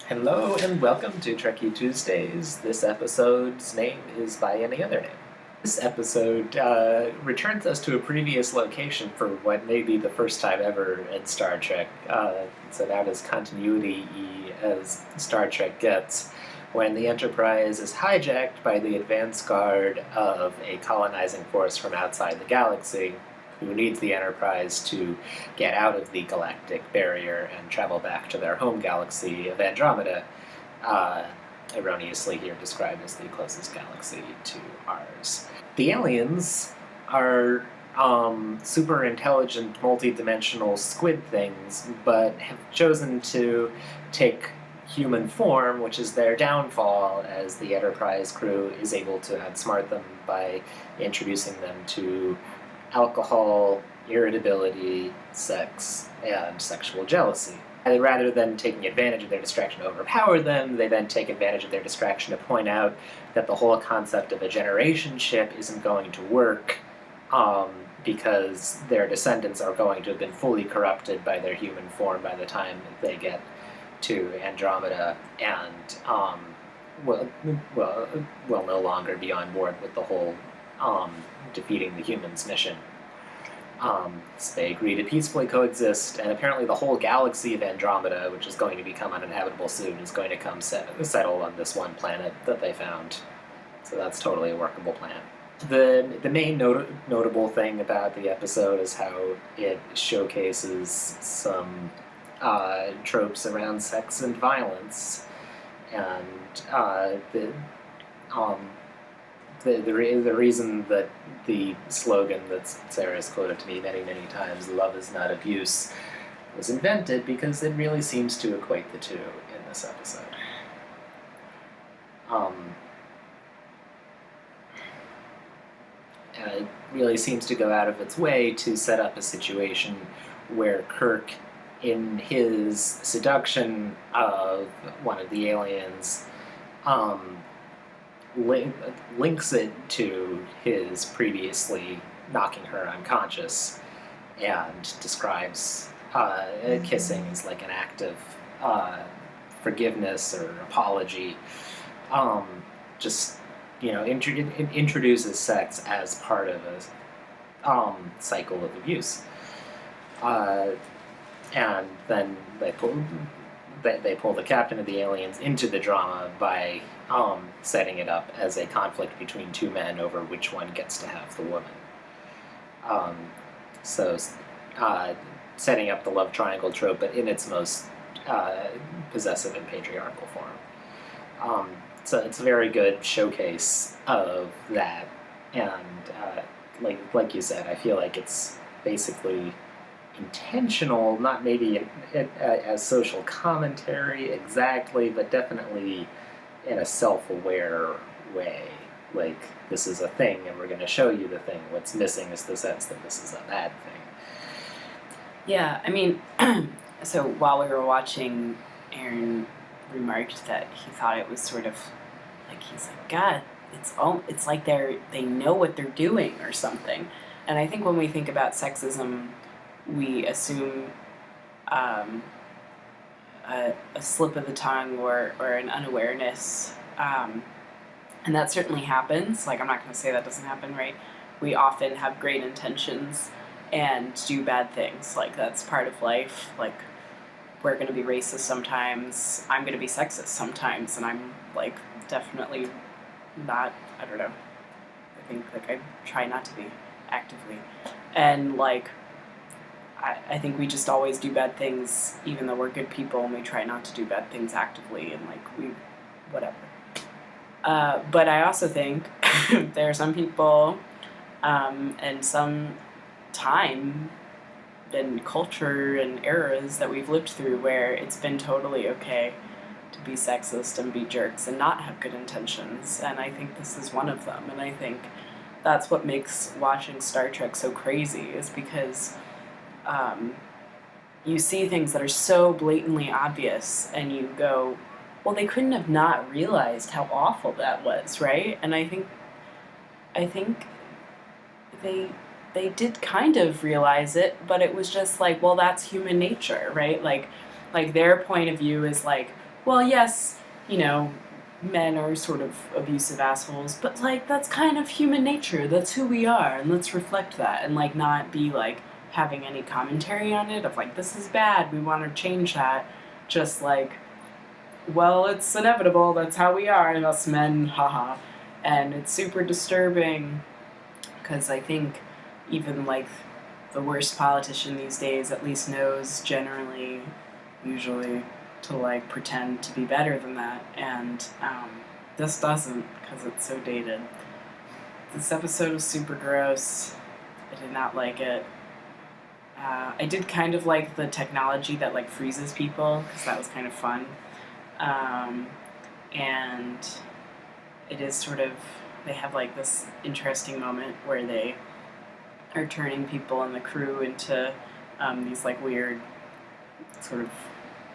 Hello and welcome to Trekkie Tuesdays. This episode's name is By Any Other Name. This episode returns us to a previous location for what may be the first time ever in Star Trek. It's about as continuity-y as Star Trek gets, when the Enterprise is hijacked by the advance guard of a colonizing force from outside the galaxy, who needs the Enterprise to get out of the galactic barrier and travel back to their home galaxy of Andromeda, erroneously here described as the closest galaxy to ours. The aliens are super intelligent, multi-dimensional squid things, but have chosen to take human form, which is their downfall, as the Enterprise crew is able to outsmart them by introducing them to alcohol, irritability, sex, and sexual jealousy. And rather than taking advantage of their distraction to overpower them, they then take advantage of their distraction to point out that the whole concept of a generation ship isn't going to work because their descendants are going to have been fully corrupted by their human form by the time they get to Andromeda and will no longer be on board with the whole defeating the humans mission. So they agree to peacefully coexist, and apparently the whole galaxy of Andromeda, which is going to become uninhabitable soon, is going to come settle on this one planet that they found. So that's totally a workable plan. The main notable thing about the episode is how it showcases some tropes around sex and violence, and the reason that the slogan that Sarah's quoted to me many, many times, "Love is not abuse," was invented because it really seems to equate the two in this episode. It really seems to go out of its way to set up a situation where Kirk, in his seduction of one of the aliens, links it to his previously knocking her unconscious, and describes kissing as like an act of forgiveness or apology. Just introduces sex as part of a cycle of abuse, and then they pull the captain of the aliens into the drama by setting it up as a conflict between two men over which one gets to have the woman. Setting up the love triangle trope, but in its most possessive and patriarchal form. So it's a very good showcase of that, and like you said, I feel like it's basically intentional, not maybe as social commentary exactly, but definitely in a self-aware way. Like, this is a thing, and we're going to show you the thing. What's missing is the sense that this is a bad thing. Yeah, I mean, so while we were watching, Aaron remarked that he thought it was sort of like, he's like, God, it's like they know what they're doing or something. And I think when we think about sexism, we assume a slip of the tongue or an unawareness, and that certainly happens. Like, I'm not going to say that doesn't happen, right? We often have great intentions and do bad things. Like, that's part of life. Like, we're going to be racist sometimes. I'm going to be sexist sometimes, and I'm like definitely not. I don't know. I think I try not to be actively, and like. I think we just always do bad things, even though we're good people, and we try not to do bad things actively, and whatever. But I also think there are some people and some time and culture and eras that we've lived through where it's been totally okay to be sexist and be jerks and not have good intentions, and I think this is one of them, and I think that's what makes watching Star Trek so crazy, is because you see things that are so blatantly obvious, and you go, well, they couldn't have not realized how awful that was, right? And I think they did kind of realize it, but it was just like, well, that's human nature, right? Like their point of view is like, well, yes, you know, men are sort of abusive assholes, but like that's kind of human nature. That's who we are, and let's reflect that and like not be like having any commentary on it of like this is bad. We want to change that. Just like, well, it's inevitable. That's how we are, and us men, haha. And it's super disturbing because I think even like the worst politician these days at least knows generally, usually, to like pretend to be better than that, and this doesn't because it's so dated. This episode was super gross. I did not like it. I did kind of like the technology that like freezes people because that was kind of fun, and it is sort of they have like this interesting moment where they are turning people in the crew into these like weird sort of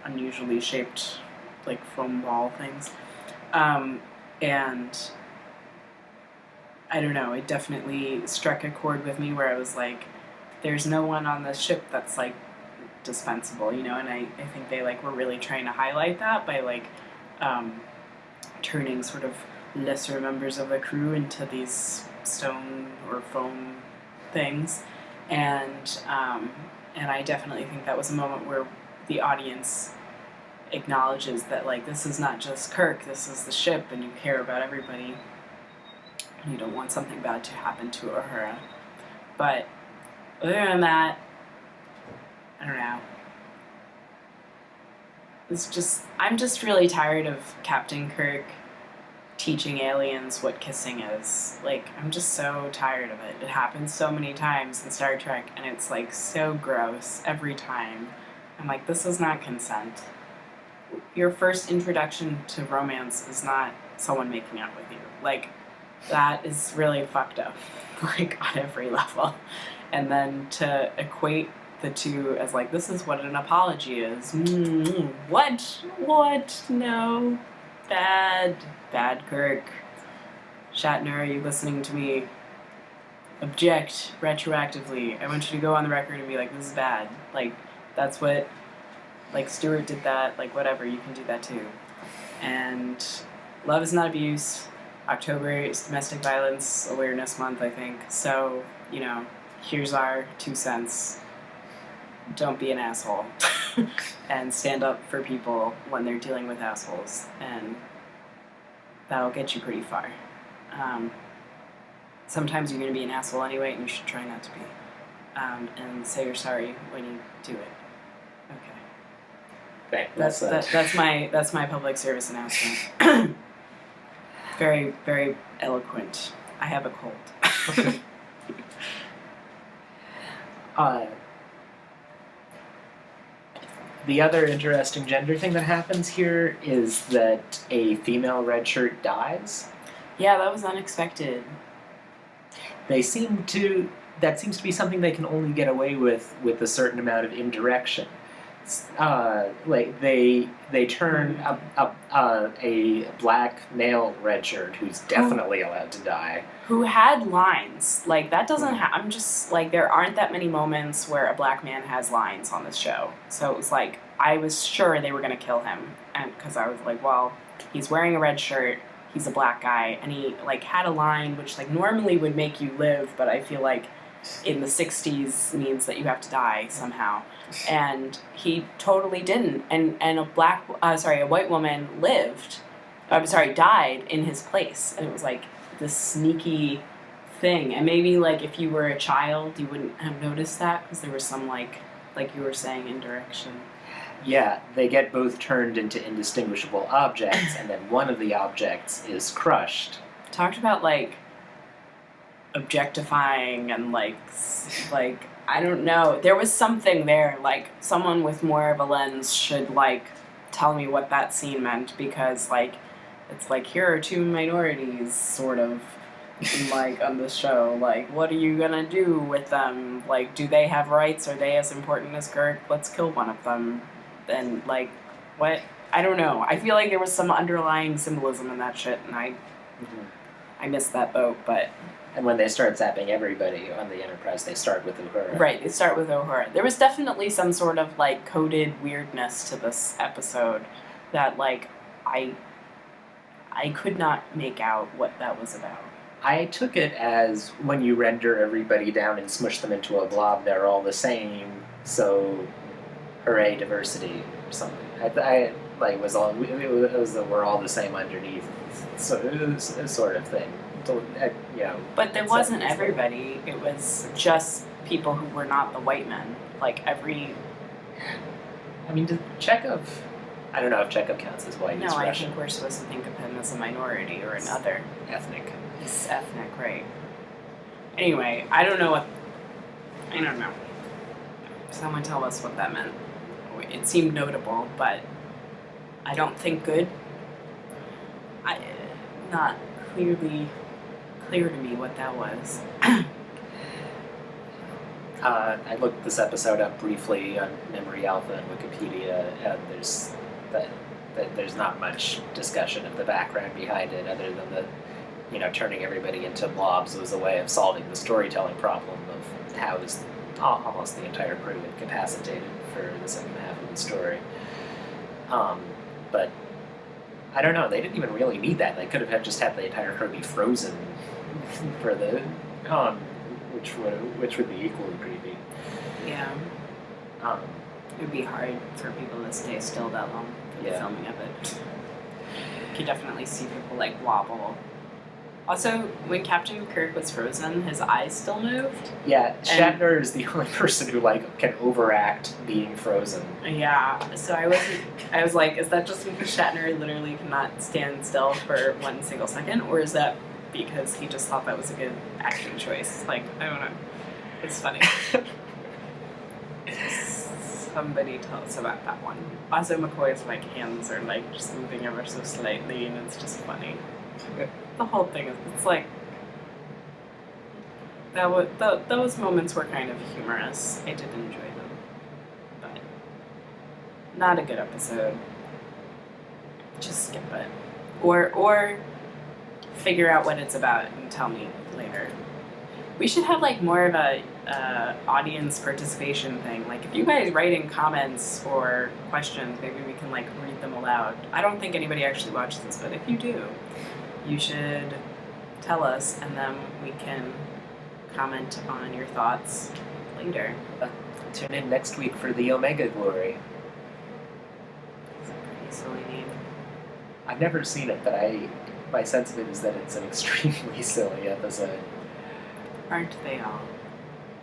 unusually shaped like foam ball things, and I don't know, it definitely struck a chord with me where I was like, there's no one on the ship that's like dispensable, you know, and I think they like were really trying to highlight that by like turning sort of lesser members of the crew into these stone or foam things, and I definitely think that was a moment where the audience acknowledges that like this is not just Kirk, this is the ship, and you care about everybody. You don't want something bad to happen to Uhura. But other than that, I don't know. I'm just really tired of Captain Kirk teaching aliens what kissing is. Like, I'm just so tired of it. It happens so many times in Star Trek, and it's like so gross every time. I'm like, this is not consent. Your first introduction to romance is not someone making out with you. Like, that is really fucked up, like, on every level. And then to equate the two as, like, this is what an apology is. What? No. Bad Kirk. Shatner, are you listening to me? Object retroactively. I want you to go on the record and be like, this is bad. Like, that's what, like, Stewart did that, like, whatever, you can do that too. And love is not abuse. October is Domestic Violence Awareness Month, I think. So, you know, here's our 2 cents. Don't be an asshole. And stand up for people when they're dealing with assholes. And that'll get you pretty far. Sometimes you're going to be an asshole anyway, and you should try not to be. And say you're sorry when you do it. Okay. That's my public service announcement. Very, very eloquent. I have a cold. The other interesting gender thing that happens here is that a female red shirt dies. Yeah, that was unexpected. That seems to be something they can only get away with a certain amount of indirection. Like they turn a black male red shirt who's definitely allowed to die. Who had lines. Like, that doesn't I'm just, like, there aren't that many moments where a black man has lines on this show. So it was like, I was sure they were going to kill him. And because I was like, well, he's wearing a red shirt, he's a black guy, and he, like, had a line which, like, normally would make you live, but I feel like in the 60s means that you have to die somehow. And he totally didn't. And a white woman died in his place. And it was like this sneaky thing. And maybe, like, if you were a child, you wouldn't have noticed that because there was some, like you were saying, indirection. Yeah, they get both turned into indistinguishable objects, and then one of the objects is crushed. Talked about, like, objectifying and, like, I don't know. There was something there, like, someone with more of a lens should, like, tell me what that scene meant, because, like, it's like, here are 2 minorities, sort of, like, on the show. Like, what are you gonna do with them? Like, do they have rights? Are they as important as Kirk? Let's kill one of them. And, like, what? I don't know. I feel like there was some underlying symbolism in that shit, and I missed that boat, but... And when they start zapping everybody on the Enterprise, they start with Uhura. Right, they start with Uhura. There was definitely some sort of, like, coded weirdness to this episode. that like I could not make out what that was about. I took it as when you render everybody down and smush them into a blob, they're all the same. So, hooray, diversity or something. I like was all it was the we're all the same underneath, so it was a sort of thing. You know. But there wasn't everybody. It was just people who were not the white men. Like every. I mean, Chekhov. I don't know if Chekhov counts as white. No, He's I Russian. think we're supposed to think of him as a minority or another. Ethnic. He's ethnic, right? Anyway, I don't know. Someone tell us what that meant. It seemed notable, but I don't think good. Not clearly clear to me what that was. I looked this episode up briefly on Memory Alpha and Wikipedia, and there's not much discussion of the background behind it, other than that, turning everybody into blobs was a way of solving the storytelling problem of how is almost the entire crew incapacitated for the second half of the story. But I don't know. They didn't even really need that. They could have just had the entire crew be frozen for the which would be equally creepy. Yeah. It would be hard for people to stay still that long for the filming of it. You could definitely see people like wobble. Also, when Captain Kirk was frozen, his eyes still moved. Yeah, Shatner is the only person who can overact being frozen. Yeah, so I was like, is that just because Shatner literally cannot stand still for 1 single second, or is that because he just thought that was a good acting choice? Like, I don't know. It's funny. Somebody tell us about that one. Also, McCoy's hands are just moving ever so slightly, and it's just funny. The whole thing is, it's like those moments were kind of humorous. I did enjoy them, but not a good episode. Just skip it, or figure out what it's about and tell me later. We should have more of a audience participation thing. If you guys write in comments or questions, maybe we can read them aloud. I don't think anybody actually watches this, but if you do, you should tell us, and then we can comment on your thoughts later. Tune in next week for the Omega Glory. It's a pretty silly name. I've never seen it, but my sense of it is that it's an extremely silly episode. Aren't they all?